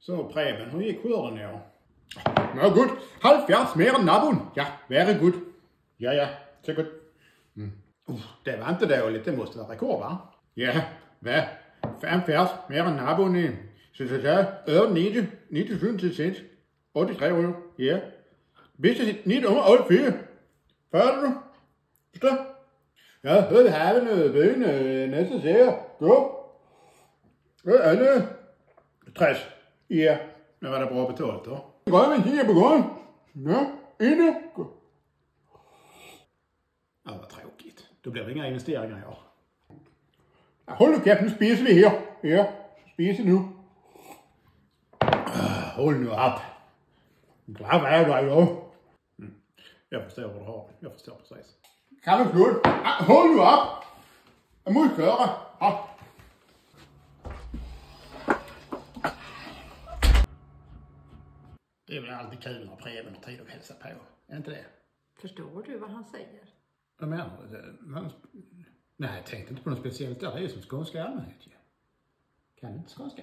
Så Preben, hur gick skörden i år? Nå gut, 70 mer än naboen. Ja, very good. Ja, säkert. Det var inte dåligt, det måste vara rekord va? Ja, vad? 75 mer än naboen i. Så över 90 83 år. Ja. Bästa 984. Färdig du? Förstå? Ja, hör haven och byn nästa serie. Gå. Alle 60. Ja, nu var det bra betalt då. Gröven kigger på gården. Ja, inne. Ja, vad tråkigt. Då blir det inga investeringar i år. Ja, håll nu käft, nu spiser vi här. Ja, spiser nu. Håll nu upp. Glad vad är du då? Jag förstår vad du har. Jag förstår precis. Kan du slutt? Håll nu upp. Jag måste köra. Ja. Det är väl alltid kul när Preben har tid att hälsa på. Är inte det? Förstår du vad han säger? Vad menar du? Nej, jag tänkte inte på något speciellt. Det är ju som skånska i allmänhet. Kan inte skånska?